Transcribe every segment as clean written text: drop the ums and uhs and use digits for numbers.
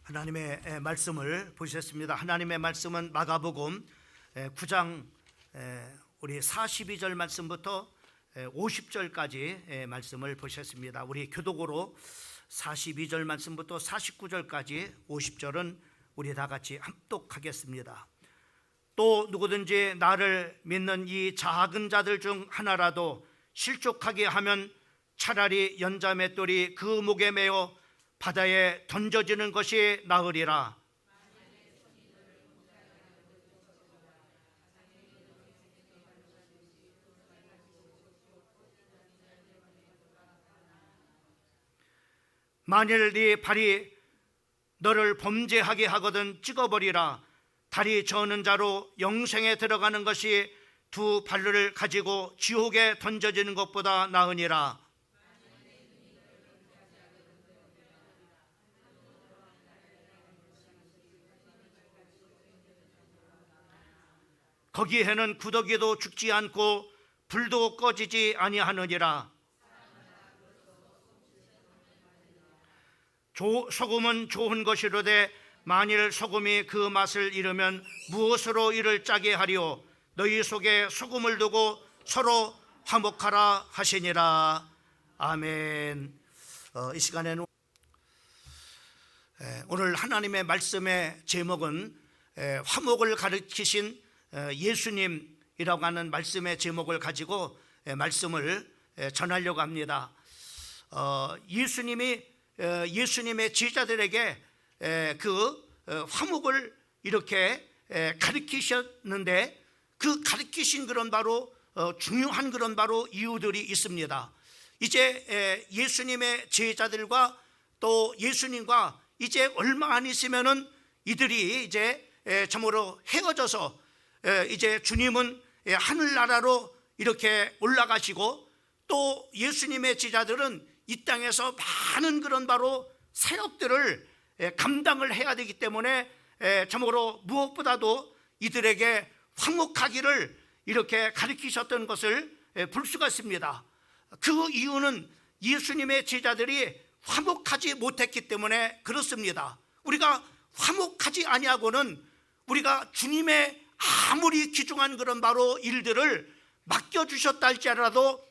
하나님의 말씀을 보셨습니다. 하나님의 말씀은 마가복음 9장 우리 42절 말씀부터 50절까지 말씀을 보셨습니다. 우리 교독으로 42절 말씀부터 49절까지 50절은 우리 다 같이 합독하겠습니다. 또 누구든지 나를 믿는 이 작은 자들 중 하나라도 실족하게 하면 차라리 연자맷돌이 그 목에 매어 바다에 던져지는 것이 나으리라. 만일 네 발이 너를 범죄하게 하거든 찍어버리라. 다리 저는 자로 영생에 들어가는 것이 두 발을 가지고 지옥에 던져지는 것보다 나으니라. 거기에는 구더기도 죽지 않고 불도 꺼지지 아니하느니라. 소금은 좋은 것이로되 만일 소금이 그 맛을 잃으면 무엇으로 이를 짜게 하리요. 너희 속에 소금을 두고 서로 화목하라 하시니라. 아멘. 이 시간에는 오늘 하나님의 말씀의 제목은 화목을 가르치신 예수님이라고 하는 말씀의 제목을 가지고 말씀을 전하려고 합니다. 예수님의 제자들에게 그 화목을 이렇게 가르치셨는데 그 가르치신 그런 바로 중요한 그런 바로 이유들이 있습니다. 이제 예수님의 제자들과 또 예수님과 이제 얼마 안 있으면은 이들이 이제 참으로 헤어져서 이제 주님은 하늘나라로 이렇게 올라가시고 또 예수님의 제자들은 이 땅에서 많은 그런 바로 사역들을 감당을 해야 되기 때문에 참으로 무엇보다도 이들에게 화목하기를 이렇게 가르치셨던 것을 볼 수가 있습니다. 그 이유는 예수님의 제자들이 화목하지 못했기 때문에 그렇습니다. 우리가 화목하지 아니하고는 우리가 주님의 아무리 귀중한 그런 바로 일들을 맡겨주셨다 할지라도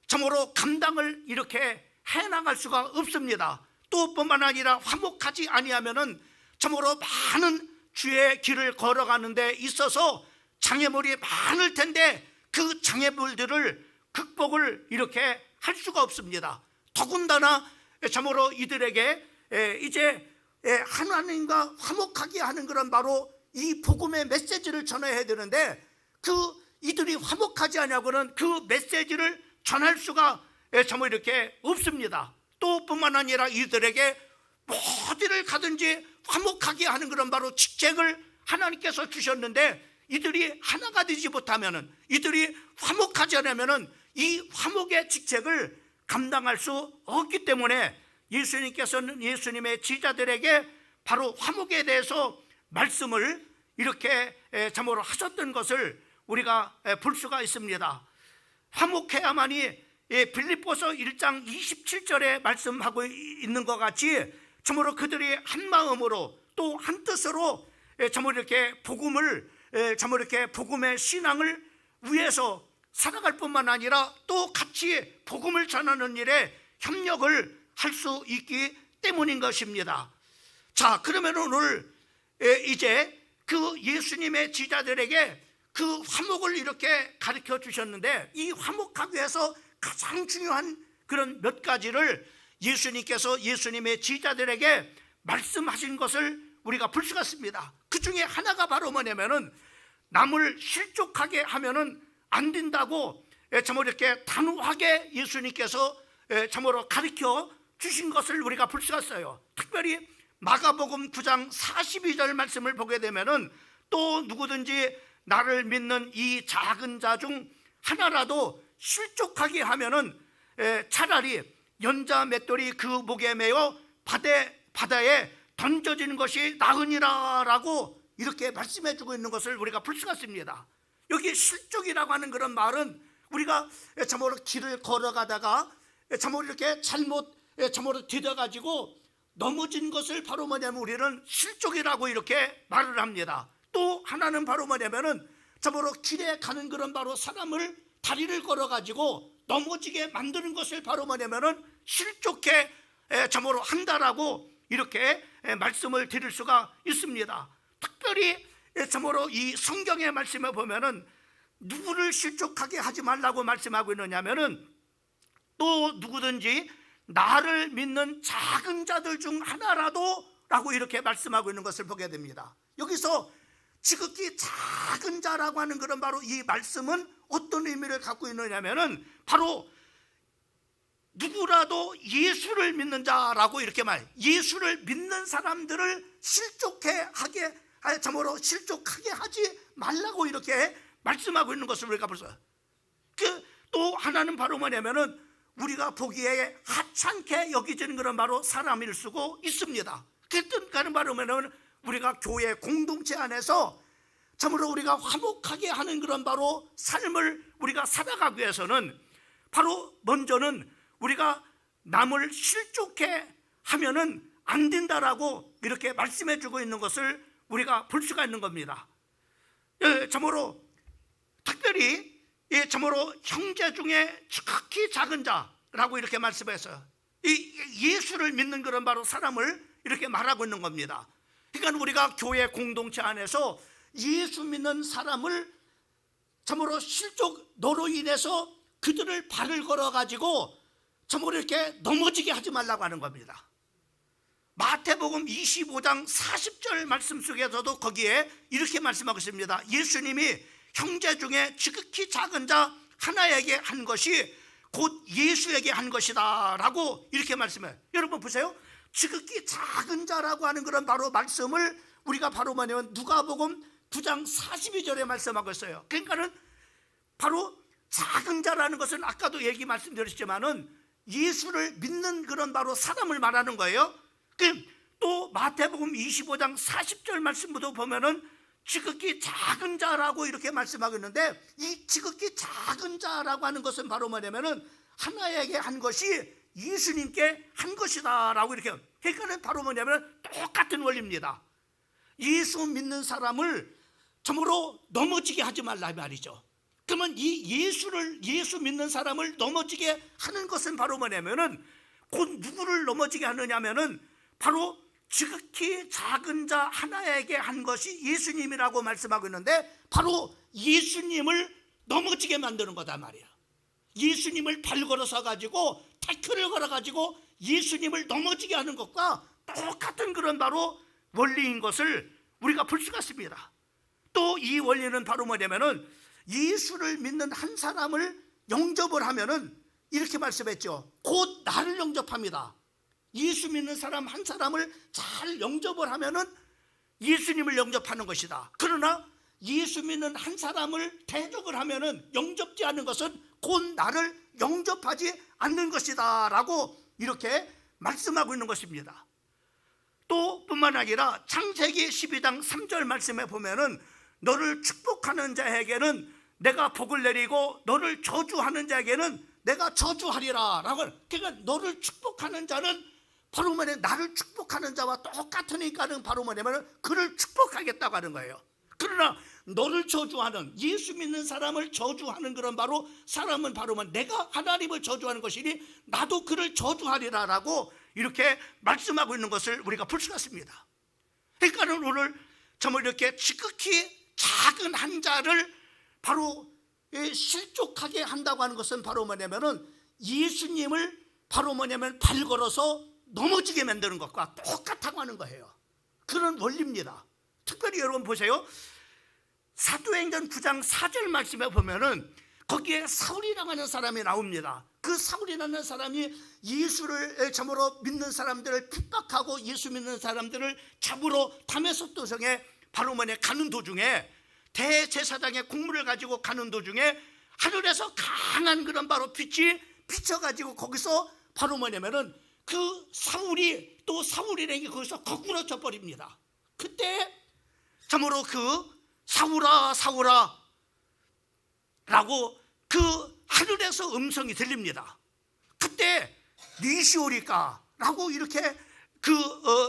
참으로 감당을 이렇게 해나갈 수가 없습니다. 또 뿐만 아니라 화목하지 아니하면은 참으로 많은 주의 길을 걸어가는 데 있어서 장애물이 많을 텐데 그 장애물들을 극복을 이렇게 할 수가 없습니다. 더군다나 참으로 이들에게 이제 하나님과 화목하게 하는 그런 바로 이 복음의 메시지를 전해야 되는데 그 이들이 화목하지 않냐고는 그 메시지를 전할 수가 참으로 이렇게 없습니다. 또 뿐만 아니라 이들에게 어디를 가든지 화목하게 하는 그런 바로 직책을 하나님께서 주셨는데 이들이 하나가 되지 못하면은 이들이 화목하지 않으면은 이 화목의 직책을 감당할 수 없기 때문에 예수님께서는 예수님의 제자들에게 바로 화목에 대해서 말씀을 이렇게 참으로 하셨던 것을 우리가 볼 수가 있습니다. 화목해야만이 빌립보서 1장 27절에 말씀하고 있는 것 같이 참으로 그들이 한 마음으로 또 한 뜻으로 참으로 이렇게 복음을 참으로 이렇게 복음의 신앙을 위해서 살아갈 뿐만 아니라 또 같이 복음을 전하는 일에 협력을 할 수 있기 때문인 것입니다. 자, 그러면 오늘 이제 그 예수님의 제자들에게 그 화목을 이렇게 가르쳐 주셨는데 이 화목하기 위해서 가장 중요한 그런 몇 가지를 예수님께서 예수님의 제자들에게 말씀하신 것을 우리가 볼 수가 있습니다. 그 중에 하나가 바로 뭐냐면은 남을 실족하게 하면은 안 된다고 참으로 이렇게 단호하게 예수님께서 참으로 가르쳐 주신 것을 우리가 볼 수가 있어요. 특별히 마가복음 9장 42절 말씀을 보게 되면은 또 누구든지 나를 믿는 이 작은 자 중 하나라도 실족하게 하면은 차라리 연자 맷돌이 그 목에 매어 바다에 던져지는 것이 나으니라라고 이렇게 말씀해 주고 있는 것을 우리가 볼 수가 있습니다. 여기 실족이라고 하는 그런 말은 우리가 참으로 길을 걸어가다가 참으로 이렇게 잘못 참으로 뒤져가지고 넘어진 것을 바로 뭐냐면 우리는 실족이라고 이렇게 말을 합니다. 또 하나는 바로 뭐냐면은 참으로 길에 가는 그런 바로 사람을 다리를 걸어가지고 넘어지게 만드는 것을 바로 뭐냐면은 실족해 참으로 한다라고 이렇게 말씀을 드릴 수가 있습니다. 특별히 참으로 이 성경의 말씀에 보면은 누구를 실족하게 하지 말라고 말씀하고 있느냐면은 또 누구든지 나를 믿는 작은 자들 중 하나라도 라고 이렇게 말씀하고 있는 것을 보게 됩니다. 여기서 지극히 작은 자라고 하는 그런 바로 이 말씀은 어떤 의미를 갖고 있느냐면은 바로 누구라도 예수를 믿는 자라고 이렇게 예수를 믿는 사람들을 참으로 실족하게 하지 말라고 이렇게 말씀하고 있는 것을 우리가 벌써 또 하나는 바로 뭐냐면은 우리가 보기에 하찮게 여기지는 그런 바로 사람일 수고 있습니다. 그러니까 바로 뭐냐면 우리가 교회 공동체 안에서 참으로 우리가 화목하게 하는 그런 바로 삶을 우리가 살아가기 위해서는 바로 먼저는 우리가 남을 실족해 하면은 안 된다라고 이렇게 말씀해 주고 있는 것을 우리가 볼 수가 있는 겁니다. 참으로 특별히 참으로 형제 중에 지극히 작은 자라고 이렇게 말씀해서 예수를 믿는 그런 바로 사람을 이렇게 말하고 있는 겁니다. 그러니까 우리가 교회 공동체 안에서 예수 믿는 사람을 참으로 너로 인해서 그들을 발을 걸어가지고 참으로 이렇게 넘어지게 하지 말라고 하는 겁니다. 마태복음 25장 40절 말씀 속에서도 거기에 이렇게 말씀하고 있습니다. 예수님이 형제 중에 지극히 작은 자 하나에게 한 것이 곧 예수에게 한 것이다 라고 이렇게 말씀해요. 여러분 보세요. 지극히 작은 자라고 하는 그런 바로 말씀을 우리가 바로 뭐냐면 누가복음 9장 42절에 말씀하고 있어요. 그러니까는 바로 작은 자라는 것은 아까도 말씀드렸지만은 예수를 믿는 그런 바로 사람을 말하는 거예요. 또 마태복음 25장 40절 말씀부터 보면은 지극히 작은 자라고 이렇게 말씀하고 있는데, 이 지극히 작은 자라고 하는 것은 바로 뭐냐면은 하나에게 한 것이 예수님께 한 것이다 라고 이렇게, 그러니까 바로 뭐냐면 똑같은 원리입니다. 예수 믿는 사람을 참으로 넘어지게 하지 말라 말이죠. 그러면 이 예수 믿는 사람을 넘어지게 하는 것은 바로 뭐냐면은 곧 누구를 넘어지게 하느냐면은 바로 지극히 작은 자 하나에게 한 것이 예수님이라고 말씀하고 있는데, 바로 예수님을 넘어지게 만드는 거다 말이야. 예수님을 발걸어서 가지고 태클을 걸어 가지고 예수님을 넘어지게 하는 것과 똑같은 그런 바로 원리인 것을 우리가 볼 수가 있습니다. 또 이 원리는 바로 뭐냐면은 예수를 믿는 한 사람을 영접을 하면은 이렇게 말씀했죠. 곧 나를 영접합니다. 예수 믿는 사람 한 사람을 잘 영접을 하면은 예수님을 영접하는 것이다. 그러나 예수 믿는 한 사람을 대적을 하면은 영접지 않는 것은 곧 나를 영접하지 않는 것이다 라고 이렇게 말씀하고 있는 것입니다. 또 뿐만 아니라 창세기 12장 3절 말씀에 보면은 너를 축복하는 자에게는 내가 복을 내리고 너를 저주하는 자에게는 내가 저주하리라 라고. 그러니까 너를 축복하는 자는 바로 뭐냐면 나를 축복하는 자와 똑같으니까는 바로 뭐냐면 그를 축복하겠다고 하는 거예요. 그러나 너를 저주하는, 예수 믿는 사람을 저주하는 그런 바로 사람은 바로 내가 하나님을 저주하는 것이니 나도 그를 저주하리라 라고 이렇게 말씀하고 있는 것을 우리가 볼 수가 있습니다. 그러니까는 오늘 정말 이렇게 지극히 작은 한 자를 바로 실족하게 한다고 하는 것은 바로 뭐냐면은 예수님을 바로 뭐냐면 발 걸어서 넘어지게 만드는 것과 똑같다고 하는 거예요. 그런 원리입니다. 특별히 여러분 보세요. 사도행전 9장 4절 말씀에 보면은 거기에 사울이라고 하는 사람이 나옵니다. 그 사울이라는 사람이 예수를 참으로 믿는 사람들을 핍박하고 예수 믿는 사람들을 잡으러 다메섹 도성에 바로 가는 도중에, 대제사장의 공물을 가지고 가는 도중에 하늘에서 강한 그런 바로 빛이 비쳐가지고 거기서 바로 뭐냐면은 그 사울이 또 사울이라는 거기서 거꾸로 져버립니다. 그때 참으로 그 사울아 사울아 라고 그 하늘에서 음성이 들립니다. 그때 니시오리까 라고 이렇게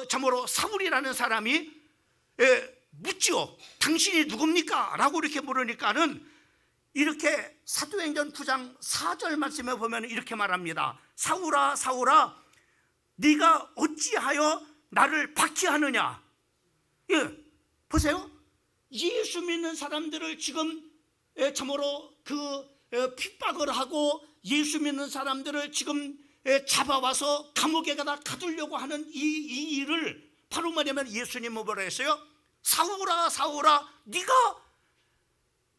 참으로 사울이라는 사람이 묻지요. 당신이 누굽니까? 라고 이렇게 물으니까는 이렇게 사도행전 9장 4절 말씀에 보면 이렇게 말합니다. 사울아 사울아 네가 어찌하여 나를 박해하느냐. 예, 보세요. 예수 믿는 사람들을 지금 참으로 핍박을 하고 예수 믿는 사람들을 지금 잡아와서 감옥에 가두려고 하는 이 일을 바로 뭐냐면 예수님은 뭐라 했어요? 사울아 사울아 네가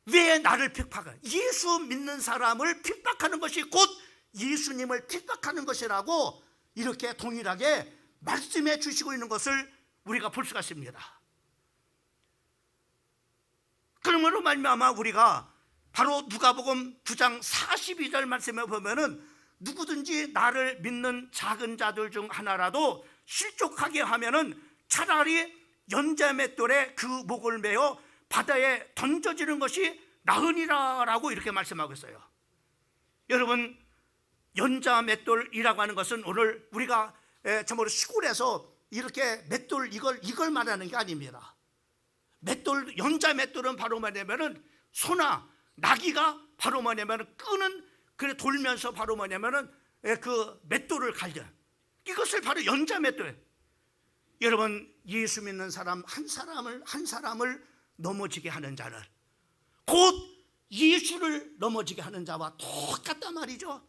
왜 나를 핍박해? 예수 믿는 사람을 핍박하는 것이 곧 예수님을 핍박하는 것이라고 이렇게 동일하게 말씀해 주시고 있는 것을 우리가 볼 수가 있습니다. 그러므로 말미암아 우리가 바로 누가복음 9장 42절 말씀에 보면은 누구든지 나를 믿는 작은 자들 중 하나라도 실족하게 하면은 차라리 연자맷돌에 그 목을 메어 바다에 던져지는 것이 나으니라라고 이렇게 말씀하고 있어요. 여러분, 연자맷돌이라고 하는 것은 오늘 우리가 참으로 시골에서 이렇게 맷돌 이걸 말하는 게 아닙니다. 맷돌, 연자맷돌은 바로 뭐냐면은 소나 나귀가 바로 뭐냐면은 끄는 그래 돌면서 바로 뭐냐면은 그 맷돌을 갈려. 이것을 바로 연자맷돌. 여러분, 예수 믿는 사람 한 사람을 넘어지게 하는 자를 곧 예수를 넘어지게 하는 자와 똑같단 말이죠.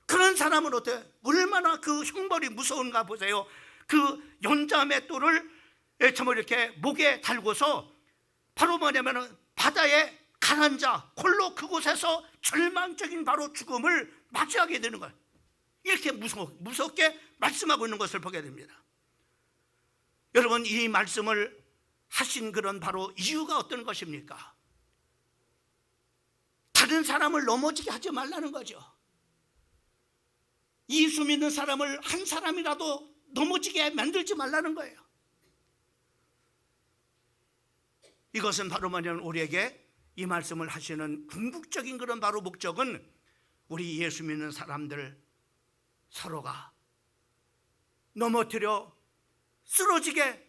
그런 사람은 어때? 얼마나 그 형벌이 무서운가 보세요. 그 연자맷돌을 참 이렇게 목에 달고서 바로 뭐냐면은 바다에 가라앉아 홀로 그곳에서 절망적인 바로 죽음을 맞이하게 되는 거예요. 이렇게 무섭게 말씀하고 있는 것을 보게 됩니다. 여러분, 이 말씀을 하신 그런 바로 이유가 어떤 것입니까? 다른 사람을 넘어지게 하지 말라는 거죠. 예수 믿는 사람을 한 사람이라도 넘어지게 만들지 말라는 거예요. 이것은 바로 뭐냐면 우리에게 이 말씀을 하시는 궁극적인 그런 바로 목적은 우리 예수 믿는 사람들 서로가 넘어뜨려 쓰러지게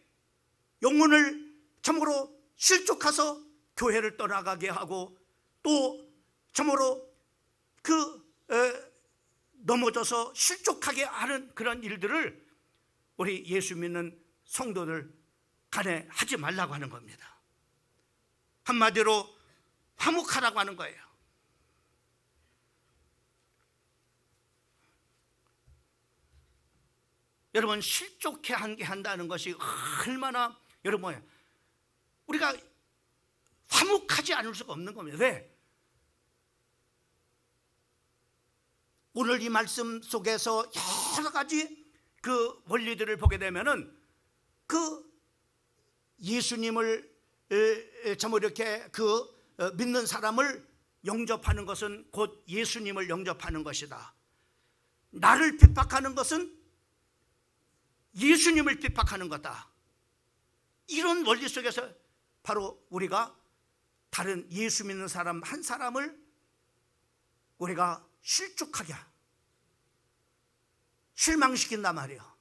영혼을 참으로 실족해서 교회를 떠나가게 하고 또 참으로 넘어져서 실족하게 하는 그런 일들을 우리 예수 믿는 성도들 간에 하지 말라고 하는 겁니다. 한마디로 화목하라고 하는 거예요. 여러분, 실족해 한다는 것이 얼마나 여러분 우리가 화목하지 않을 수가 없는 겁니다. 왜? 오늘 이 말씀 속에서 여러 가지 그 원리들을 보게 되면은 그 예수님을 참 이렇게 믿는 사람을 영접하는 것은 곧 예수님을 영접하는 것이다. 나를 핍박하는 것은 예수님을 핍박하는 거다. 이런 원리 속에서 바로 우리가 다른 예수 믿는 사람 한 사람을 우리가 실족하게 실망시킨단 말이에요.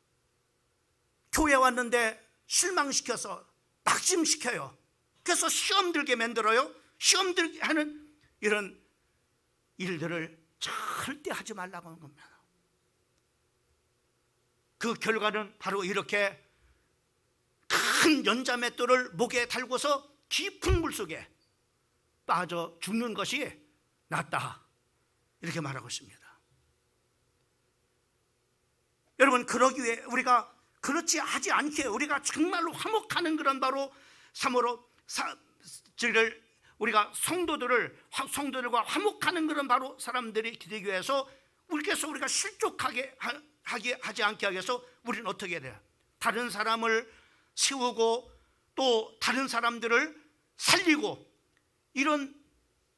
교회 왔는데 실망시켜서 낙심시켜요. 그래서 시험 들게 만들어요. 시험 들게 하는 이런 일들을 절대 하지 말라고 하는 겁니다. 그 결과는 바로 이렇게 큰 연자맷돌을 목에 달고서 깊은 물속에 빠져 죽는 것이 낫다, 이렇게 말하고 있습니다. 여러분, 그러기 위해 우리가 그렇지 하지 않게 우리가 정말로 화목하는 그런 바로 우리가 성도들과 화목하는 그런 바로 사람들이 되기 위해서 우리가 실족하게 하지 않게 하기 위해서 우리는 어떻게 해야 돼요? 다른 사람을 세우고 또 다른 사람들을 살리고 이런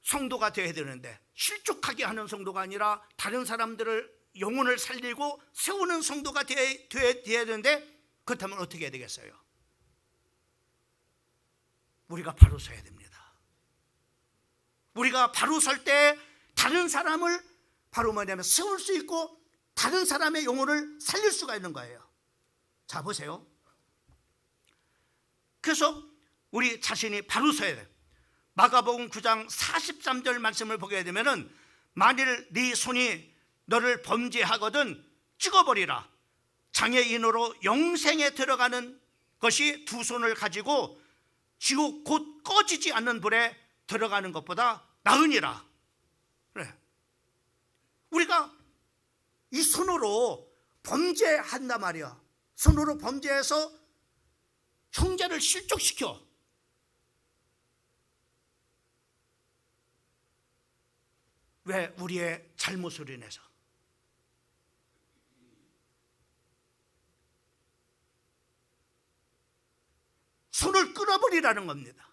성도가 되어야 되는데, 실족하게 하는 성도가 아니라 다른 사람들을 영혼을 살리고 세우는 성도가 되어야 되는데, 그렇다면 어떻게 해야 되겠어요? 우리가 바로 서야 됩니다. 우리가 바로 설 때 다른 사람을 바로 뭐냐면 세울 수 있고 다른 사람의 영혼을 살릴 수가 있는 거예요. 자, 보세요. 그래서 우리 자신이 바로 서야 돼요. 마가복음 9장 43절 말씀을 보게 되면은 만일 네 손이 너를 범죄하거든 찍어버리라. 장애인으로 영생에 들어가는 것이 두 손을 가지고 지옥 곧 꺼지지 않는 불에 들어가는 것보다 나으니라. 그래. 우리가 이 손으로 범죄한단 말이야. 손으로 범죄해서 형제를 실족시켜. 왜? 우리의 잘못으로 인해서. 손을 끊어버리라는 겁니다.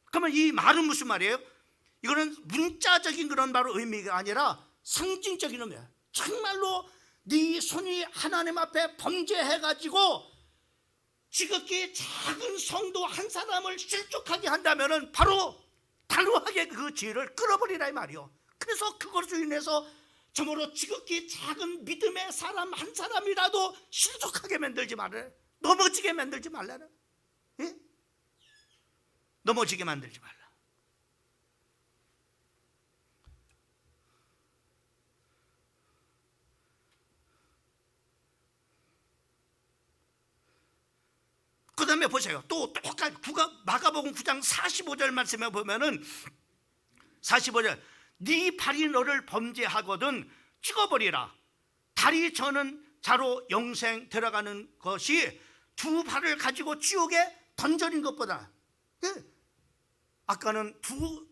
그러면 이 말은 무슨 말이에요? 이거는 문자적인 그런 바로 의미가 아니라 상징적인 의미예요. 정말로 네 손이 하나님 앞에 범죄해가지고 지극히 작은 성도 한 사람을 실족하게 한다면은 바로 단호하게 그 죄를 끊어버리라 이 말이요. 그래서 그것으로 인해서 정말로 지극히 작은 믿음의 사람 한 사람이라도 실족하게 만들지 말아라. 넘어지게 만들지 말라라. 예? 넘어지게 만들지 말라. 그 다음에 보세요. 또 똑같이 마가복음 9장 45절 말씀에 보면은 45절 네 발이 너를 범죄하거든 찍어버리라. 다리 저는 자로 영생 들어가는 것이 두 발을 가지고 지옥에 던져진 것보다. 아까는 두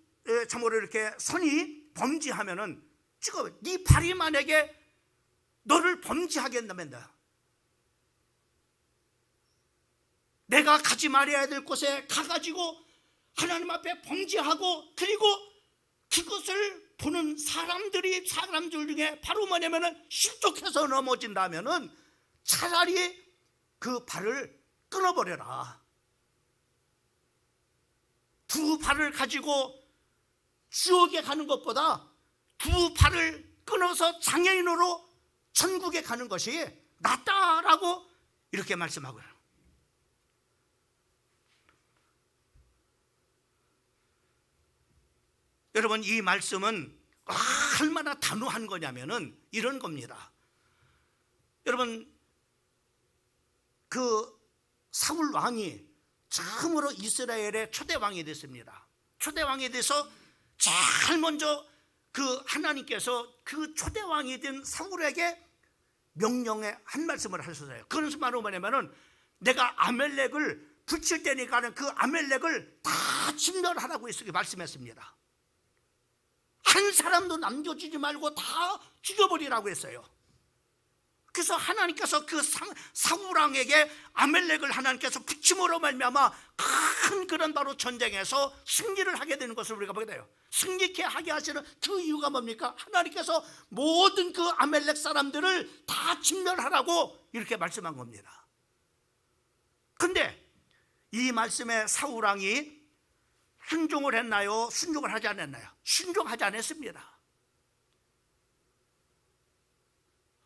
참으로 이렇게 손이 범죄하면은 찍어. 네 발이 만약에 너를 범죄하게 한다면 내가 가지 말아야 될 곳에 가가지고 하나님 앞에 범죄하고 그리고 그것을 보는 사람들 중에 바로 뭐냐면은 실족해서 넘어진다면은 차라리 그 발을 끊어버려라. 두 발을 가지고 지옥에 가는 것보다 두 발을 끊어서 장애인으로 천국에 가는 것이 낫다라고 이렇게 말씀하고요. 여러분, 이 말씀은 얼마나 단호한 거냐면은 이런 겁니다. 여러분, 그 사울 왕이 처음으로 이스라엘의 초대 왕이 됐습니다. 초대 왕이 돼서 제일 먼저 그 하나님께서 그 초대 왕이 된 사울에게 명령의 한 말씀을 하셨어요. 그것은 바로 뭐냐면은 내가 아멜렉을 붙일 테니까는 그 아멜렉을 다 진멸하라고 이렇게 말씀했습니다. 한 사람도 남겨주지 말고 다 죽여버리라고 했어요. 그래서 하나님께서 그 사울 왕에게 아멜렉을 하나님께서 붙임으로 말미암아 큰 그런 바로 전쟁에서 승리를 하게 되는 것을 우리가 보게 돼요. 승리케 하게 하시는 그 이유가 뭡니까? 하나님께서 모든 그 아멜렉 사람들을 다 진멸하라고 이렇게 말씀한 겁니다. 근데 이 말씀에 사울 왕이 순종을 했나요? 순종을 하지 않았나요? 순종하지 않았습니다.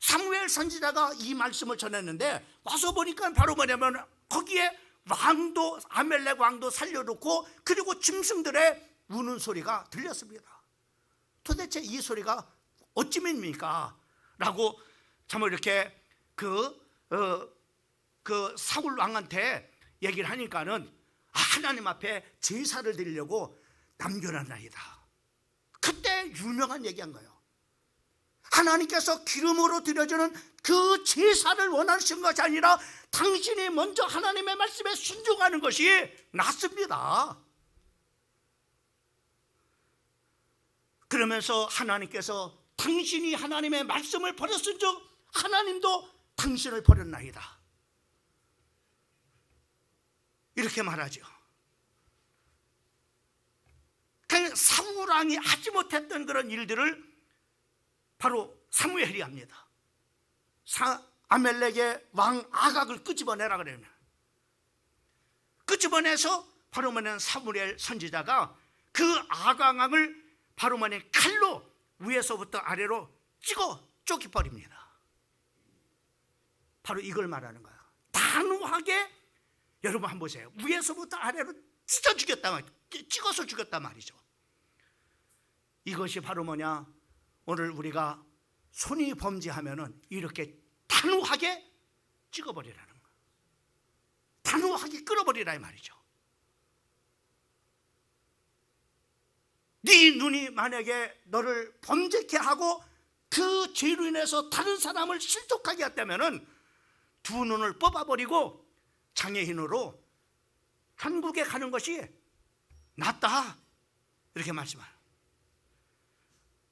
사무엘 선지자가 이 말씀을 전했는데 와서 보니까 바로 뭐냐면 거기에 왕도 아멜렉 왕도 살려놓고 그리고 짐승들의 우는 소리가 들렸습니다. 도대체 이 소리가 어찌입니까? 라고 참 이렇게 그 사울 왕한테 얘기를 하니까는 하나님 앞에 제사를 드리려고 남겨놨나이다. 그때 유명한 얘기한 거예요. 하나님께서 기름으로 드려주는 그 제사를 원하시는 것이 아니라 당신이 먼저 하나님의 말씀에 순종하는 것이 낫습니다. 그러면서 하나님께서 당신이 하나님의 말씀을 버렸은즉 하나님도 당신을 버렸나이다. 이렇게 말하죠. 사울 왕이 하지 못했던 그런 일들을 바로 사무엘이 합니다. 아멜렉의 왕 아각을 끄집어내라 그래요. 끄집어내서 바로 뭐냐면 사무엘 선지자가 그 아각 왕을 바로 뭐냐면 칼로 위에서부터 아래로 찍어 쫓겨버립니다. 바로 이걸 말하는 거야. 단호하게, 여러분 한번 보세요. 위에서부터 아래로 찢어 죽였단 말이죠. 찍어서 죽였단 말이죠. 이것이 바로 뭐냐? 오늘 우리가 손이 범죄하면은 이렇게 단호하게 찍어버리라는 거예요. 단호하게 끌어버리라 이 말이죠. 네 눈이 만약에 너를 범죄케 하고 그 죄로 인해서 다른 사람을 실족하게 했다면은 두 눈을 뽑아버리고 장애인으로 천국에 가는 것이 낫다, 이렇게 말씀해요.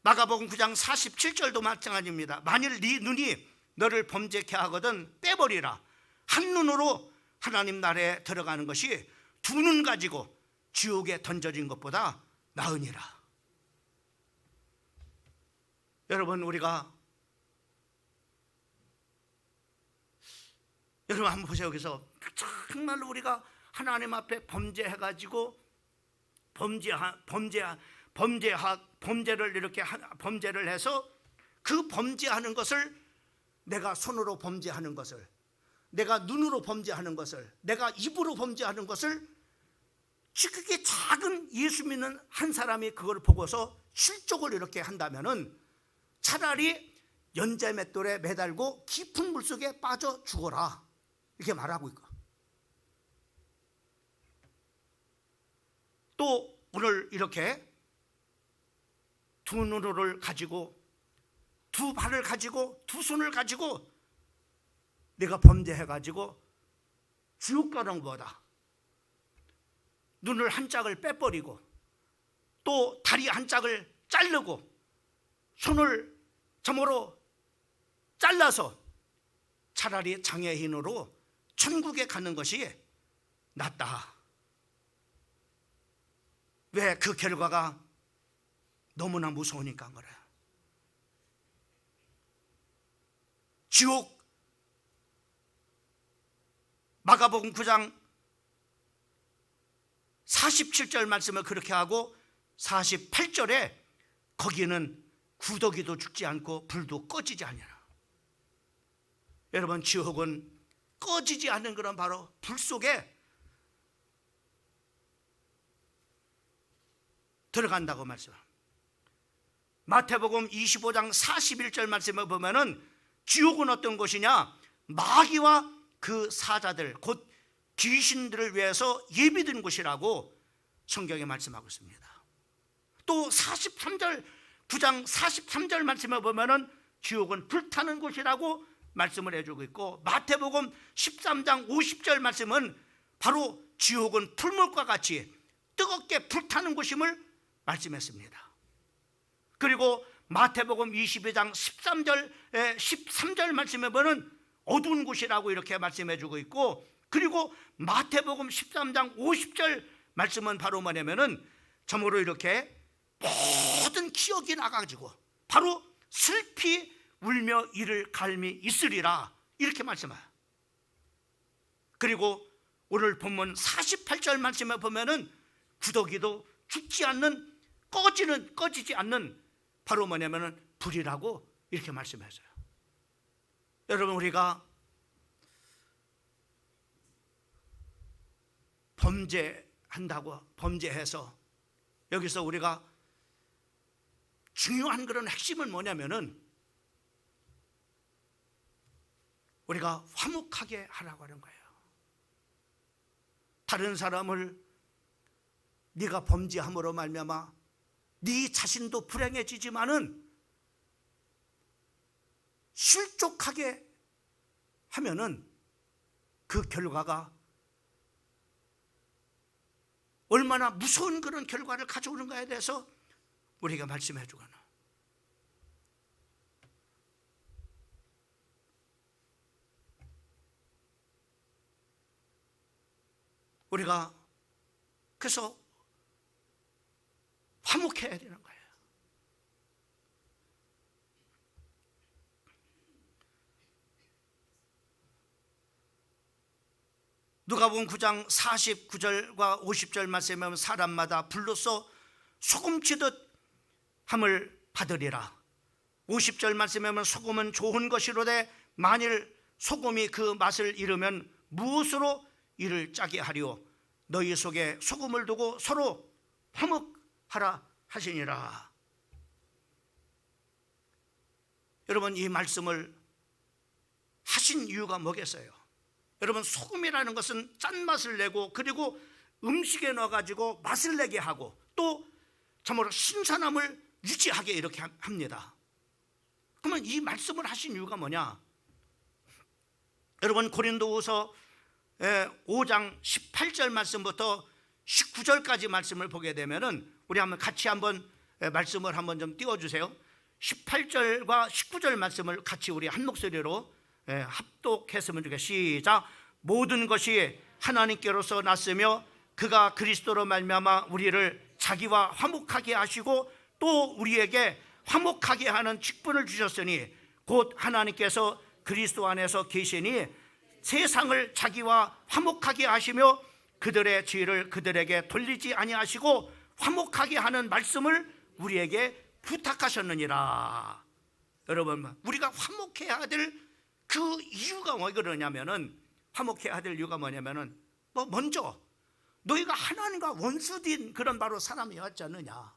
마가복음 9장 47절도 마찬가지입니다. 만일 네 눈이 너를 범죄케 하거든 빼버리라. 한 눈으로 하나님 나라에 들어가는 것이 두 눈 가지고 지옥에 던져진 것보다 나으니라. 여러분, 우리가 여러분 한번 보세요. 여기서 정말로 우리가 하나님 앞에 범죄해가지고 범죄를 이렇게 범죄를 해서 그 범죄하는 것을, 내가 손으로 범죄하는 것을, 내가 눈으로 범죄하는 것을, 내가 입으로 범죄하는 것을, 그게 작은 예수 믿는 한 사람이 그걸 보고서 실족을 이렇게 한다면은 차라리 연자맷돌에 매달고 깊은 물속에 빠져 죽어라, 이렇게 말하고 있고, 또 오늘 이렇게 두 눈을 가지고, 두 발을 가지고, 두 손을 가지고 내가 범죄해가지고 지옥 가는 것보다 눈을 한 짝을 빼버리고, 또 다리 한 짝을 자르고, 손을 점으로 잘라서 차라리 장애인으로 천국에 가는 것이 낫다. 왜? 그 결과가 너무나 무서우니까 그래요. 지옥, 마가복음 9장 47절 말씀을 그렇게 하고 48절에 거기는 구더기도 죽지 않고 불도 꺼지지 않으라. 여러분, 지옥은 꺼지지 않는 그런 바로 불 속에 들어간다고 말씀합니다. 마태복음 25장 41절 말씀을 보면은 지옥은 어떤 곳이냐? 마귀와 그 사자들, 곧 귀신들을 위해서 예비된 곳이라고 성경에 말씀하고 있습니다. 또 43절, 9장 43절 말씀을 보면은 지옥은 불타는 곳이라고 말씀을 해주고 있고, 마태복음 13장 50절 말씀은 바로 지옥은 풀물과 같이 뜨겁게 불타는 곳임을 말씀했습니다. 그리고 마태복음 22장 13절 말씀에 보면 어두운 곳이라고 이렇게 말씀해주고 있고, 그리고 마태복음 13장 50절 말씀은 바로 뭐냐면은 참으로 이렇게 모든 기억이 나가지고 바로 슬피 울며 이를 갈미 있으리라, 이렇게 말씀해요. 그리고 오늘 본문 48절 말씀에 보면은 구더기도 죽지 않는, 꺼지지 않는 바로 뭐냐면은 불이라고 이렇게 말씀했어요. 여러분, 우리가 범죄해서 여기서 우리가 중요한 그런 핵심은 뭐냐면은 우리가 화목하게 하라고 하는 거예요. 다른 사람을 네가 범죄함으로 말미암아 네 자신도 불행해지지만은 실족하게 하면은 그 결과가 얼마나 무서운 그런 결과를 가져오는가에 대해서 우리가 말씀해 주거나, 우리가 그래서 화목해야 되는 거예요. 누가복음 9장 49절과 50절 말씀에 보면 사람마다 불로써 소금치듯 함을 받으리라. 50절 말씀에 보면 소금은 좋은 것이로되 만일 소금이 그 맛을 잃으면 무엇으로 이를 짜게 하리오? 너희 속에 소금을 두고 서로 화목하라 하시니라. 여러분, 이 말씀을 하신 이유가 뭐겠어요? 여러분, 소금이라는 것은 짠맛을 내고 그리고 음식에 넣어가지고 맛을 내게 하고 또 참으로 신선함을 유지하게 이렇게 합니다. 그러면 이 말씀을 하신 이유가 뭐냐? 여러분, 고린도후서 5장 18절 말씀부터 19절까지 말씀을 보게 되면은 우리 같이 한번 말씀을 한번 좀 띄워주세요. 18절과 19절 말씀을 같이 우리 한 목소리로 합독했으면 좋겠습니다. 시작. 모든 것이 하나님께로서 났으며 그가 그리스도로 말미암아 우리를 자기와 화목하게 하시고 또 우리에게 화목하게 하는 직분을 주셨으니 곧 하나님께서 그리스도 안에서 계시니 세상을 자기와 화목하게 하시며 그들의 죄를 그들에게 돌리지 아니하시고 화목하게 하는 말씀을 우리에게 부탁하셨느니라. 여러분, 우리가 화목해야 될 그 이유가 뭐 그러냐면은, 화목해야 될 이유가 뭐냐면은 먼저 너희가 하나님과 원수된 그런 바로 사람이었지 않느냐.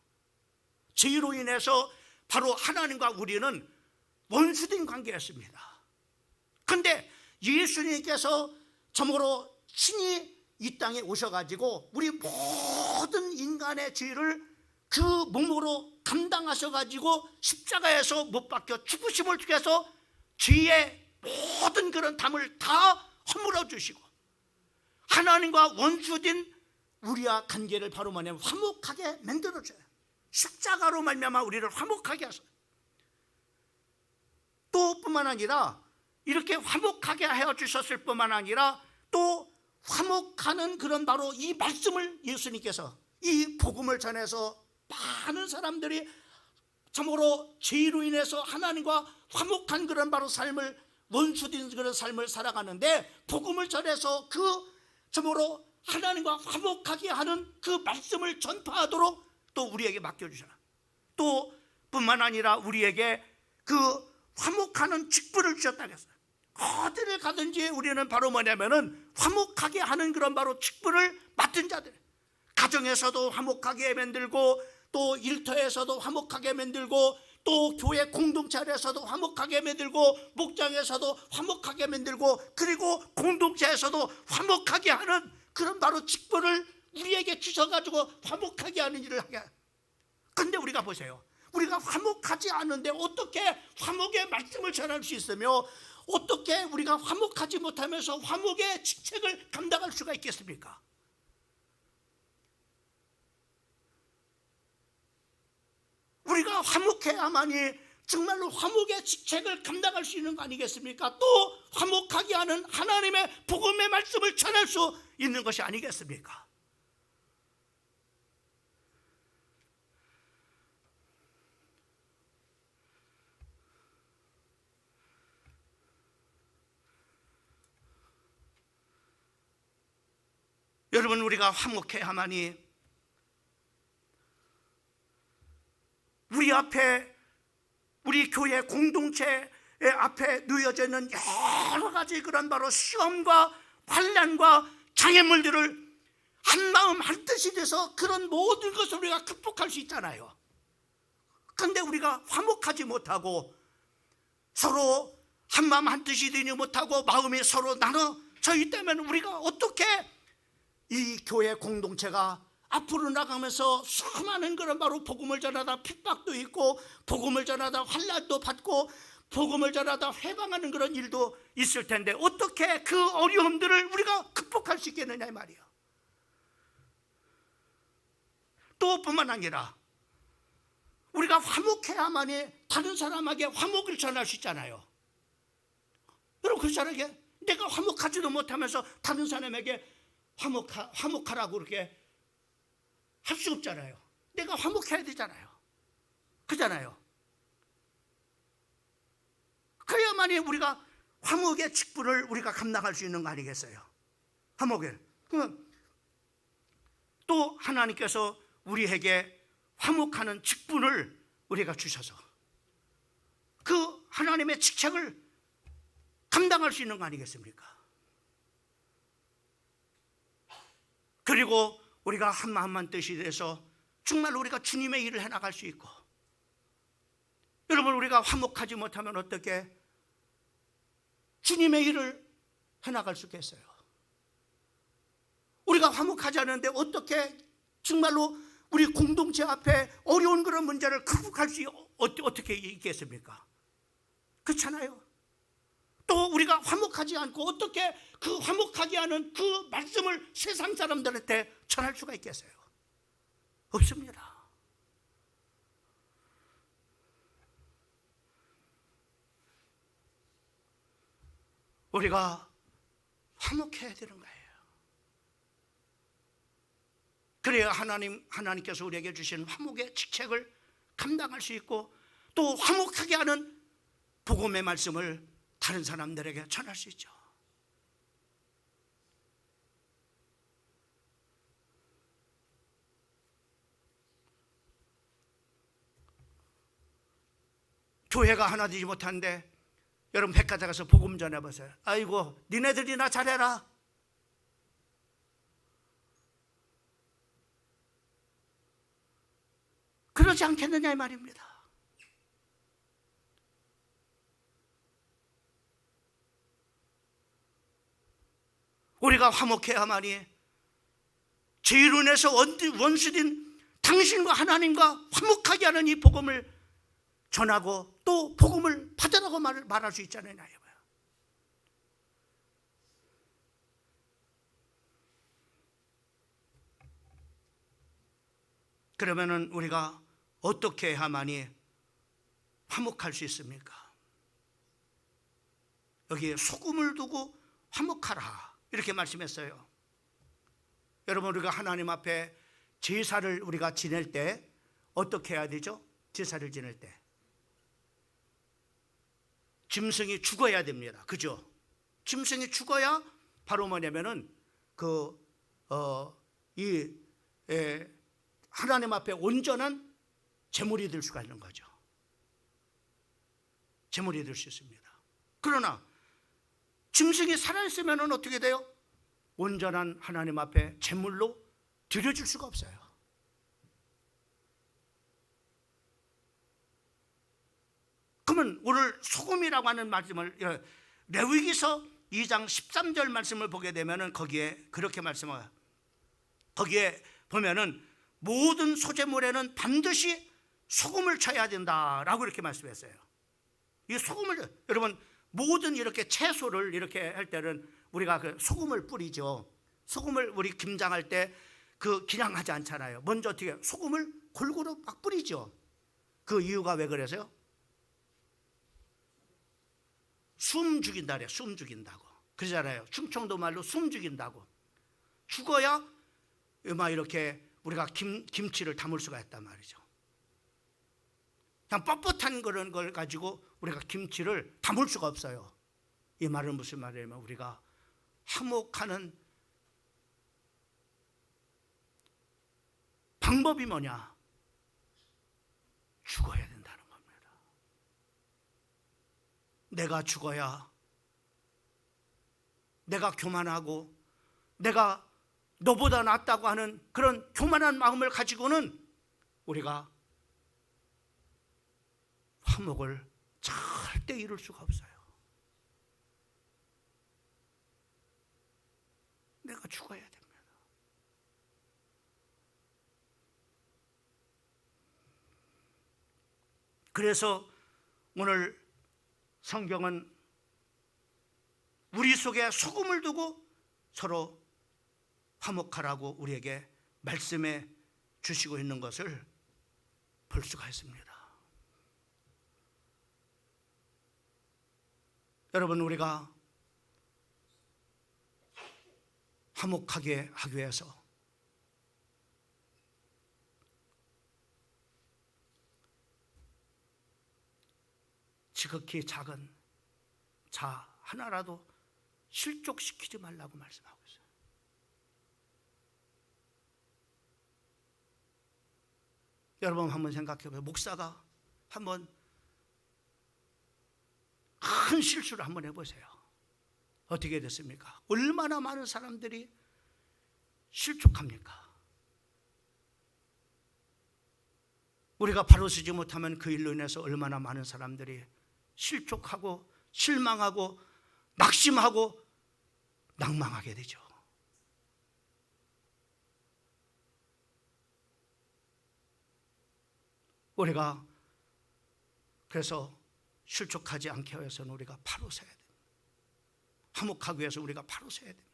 죄로 인해서 바로 하나님과 우리는 원수된 관계였습니다. 그런데 예수님께서 참으로 친히 이 땅에 오셔가지고 우리 모든 인간의 죄를 그 몸으로 감당하셔가지고 십자가에서 못 박혀 죽으심을 통해서 죄의 모든 그런 담을 다 허물어 주시고 하나님과 원수된 우리와 관계를 바로 뭐냐면 화목하게 만들어줘요. 십자가로 말미암아 우리를 화목하게 하소서. 또 뿐만 아니라 이렇게 화목하게 하여 주셨을 뿐만 아니라 또 화목하는 그런 바로 이 말씀을 예수님께서 이 복음을 전해서 많은 사람들이 참으로 죄로 인해서 하나님과 화목한 그런 바로 삶을, 원수된 그런 삶을 살아가는데 복음을 전해서 그 참으로 하나님과 화목하게 하는 그 말씀을 전파하도록 또 우리에게 맡겨주셔라. 또 뿐만 아니라 우리에게 그 화목하는 직분을 주셨다고 했어요. 어디를 가든지 우리는 바로 뭐냐면은 화목하게 하는 그런 바로 직분을 맡은 자들, 가정에서도 화목하게 만들고 또 일터에서도 화목하게 만들고 또 교회 공동체 안에서도 화목하게 만들고 목장에서도 화목하게 만들고 그리고 공동체에서도 화목하게 하는 그런 바로 직분을 우리에게 주셔가지고 화목하게 하는 일을 하게. 근데 우리가 보세요, 우리가 화목하지 않은데 어떻게 화목의 말씀을 전할 수 있으며 어떻게 우리가 화목하지 못하면서 화목의 직책을 감당할 수가 있겠습니까? 우리가 화목해야만이 정말로 화목의 직책을 감당할 수 있는 거 아니겠습니까? 또 화목하게 하는 하나님의 복음의 말씀을 전할 수 있는 것이 아니겠습니까? 여러분, 우리가 화목해야만이 우리 앞에, 우리 교회 공동체의 앞에 놓여져 있는 여러 가지 그런 바로 시험과 환난과 장애물들을 한마음 한뜻이 돼서 그런 모든 것을 우리가 극복할 수 있잖아요. 그런데 우리가 화목하지 못하고 서로 한마음 한뜻이 되지 못하고 마음이 서로 나눠져 있다면 우리가 어떻게 이 교회 공동체가 앞으로 나가면서 수많은 그런 바로 복음을 전하다 핍박도 있고 복음을 전하다 환난도 받고 복음을 전하다 회방하는 그런 일도 있을 텐데 어떻게 그 어려움들을 우리가 극복할 수 있겠느냐 이 말이야. 또 뿐만 아니라 우리가 화목해야만이 다른 사람에게 화목을 전할 수 있잖아요. 여러분, 그렇잖아요. 내가 화목하지도 못하면서 다른 사람에게 화목하라고 그렇게 할 수 없잖아요. 내가 화목해야 되잖아요. 그잖아요. 그래야만이 우리가 화목의 직분을 우리가 감당할 수 있는 거 아니겠어요? 화목을. 또 하나님께서 우리에게 화목하는 직분을 우리가 주셔서 그 하나님의 직책을 감당할 수 있는 거 아니겠습니까? 그리고 우리가 한 마음 한 뜻이 돼서 정말 우리가 주님의 일을 해나갈 수 있고, 여러분 우리가 화목하지 못하면 어떻게 주님의 일을 해나갈 수 있겠어요? 우리가 화목하지 않은데 어떻게 정말로 우리 공동체 앞에 어려운 그런 문제를 극복할 수 어떻게 있겠습니까? 그렇잖아요. 또 우리가 화목하지 않고 어떻게 그 화목하게 하는 그 말씀을 세상 사람들한테 전할 수가 있겠어요? 없습니다. 우리가 화목해야 되는 거예요. 그래야 하나님께서 우리에게 주신 화목의 직책을 감당할 수 있고, 또 화목하게 하는 복음의 말씀을 다른 사람들에게 전할 수 있죠. 교회가 하나 되지 못하는데 여러분 백화점 가서 복음 전해보세요. 아이고 니네들이나 잘해라. 그러지 않겠느냐 이 말입니다. 우리가 화목해야만이 죄로 인해서 원수된 당신과 하나님과 화목하게 하는 이 복음을 전하고 또 복음을 받으라고 말할 수 있잖아요. 그러면은 우리가 어떻게 해야만이 화목할 수 있습니까? 여기에 소금을 두고 화목하라 이렇게 말씀했어요. 여러분 우리가 하나님 앞에 제사를 우리가 지낼 때 어떻게 해야 되죠? 제사를 지낼 때 짐승이 죽어야 됩니다. 그죠? 짐승이 죽어야 바로 뭐냐면은 하나님 앞에 온전한 제물이 될 수가 있는 거죠. 제물이 될 수 있습니다. 그러나 짐승이 살아있으면 어떻게 돼요? 온전한 하나님 앞에 제물로 드려질 수가 없어요. 그러면 오늘 소금이라고 하는 말씀을 레위기서 2장 13절 말씀을 보게 되면은 거기에 그렇게 말씀해요. 거기에 보면은 모든 소제물에는 반드시 소금을 쳐야 된다라고 이렇게 말씀했어요. 이 소금을 여러분 모든 이렇게 채소를 이렇게 할 때는 우리가 그 소금을 뿌리죠. 소금을 우리 김장할 때 그 그냥 하지 않잖아요. 먼저 어떻게 소금을 골고루 막 뿌리죠. 그 이유가 왜 그래서요? 숨 죽인다 그래요. 숨 죽인다고 그러잖아요. 충청도 말로 숨 죽인다고. 죽어야 막 이렇게 우리가 김치를 담을 수가 있단 말이죠. 그냥 뻣뻣한 그런 걸 가지고 우리가 김치를 담을 수가 없어요. 이 말은 무슨 말이냐면 우리가 화목하는 방법이 뭐냐? 죽어야 된다는 겁니다. 내가 죽어야 내가 교만하고 내가 너보다 낫다고 하는 그런 교만한 마음을 가지고는 우리가 화목을 절대 이룰 수가 없어요. 내가 죽어야 됩니다. 그래서 오늘 성경은 우리 속에 소금을 두고 서로 화목하라고 우리에게 말씀해 주시고 있는 것을 볼 수가 있습니다. 여러분 우리가 화목하게 하기 위해서 지극히 작은 자 하나라도 실족시키지 말라고 말씀하고 있어요. 여러분 한번 생각해 보세요. 목사가 한번 큰 실수를 한번 해보세요. 어떻게 됐습니까? 얼마나 많은 사람들이 실족합니까? 우리가 바로 서지 못하면 그 일로 인해서 얼마나 많은 사람들이 실족하고 실망하고 낙심하고 낭망하게 되죠. 우리가 그래서 실족하지 않게 위해서는 우리가 바로 서야 됩니다. 화목하기 위해서 우리가 바로 서야 됩니다.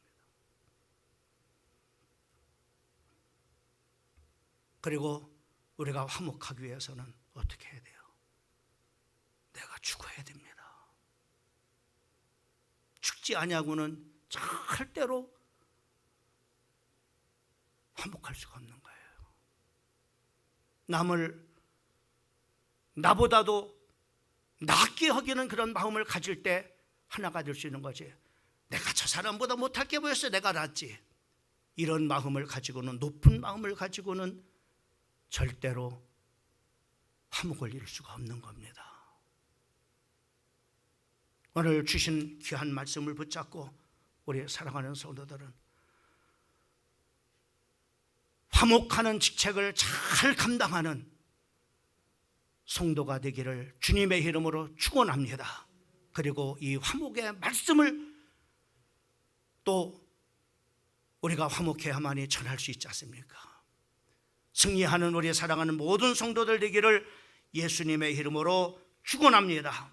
그리고 우리가 화목하기 위해서는 어떻게 해야 돼요? 내가 죽어야 됩니다. 죽지 아니하고는 절대로 화목할 수가 없는 거예요. 남을 나보다도 낫게 여기는 그런 마음을 가질 때 하나가 될 수 있는 거지. 내가 저 사람보다 못할 게 보였어, 내가 낫지. 이런 마음을 가지고는, 높은 마음을 가지고는 절대로 화목을 이룰 수가 없는 겁니다. 오늘 주신 귀한 말씀을 붙잡고 우리 사랑하는 성도들은 화목하는 직책을 잘 감당하는 성도가 되기를 주님의 이름으로 축원합니다. 그리고 이 화목의 말씀을 또 우리가 화목해야만이 전할 수 있지 않습니까? 승리하는 우리 사랑하는 모든 성도들 되기를 예수님의 이름으로 축원합니다.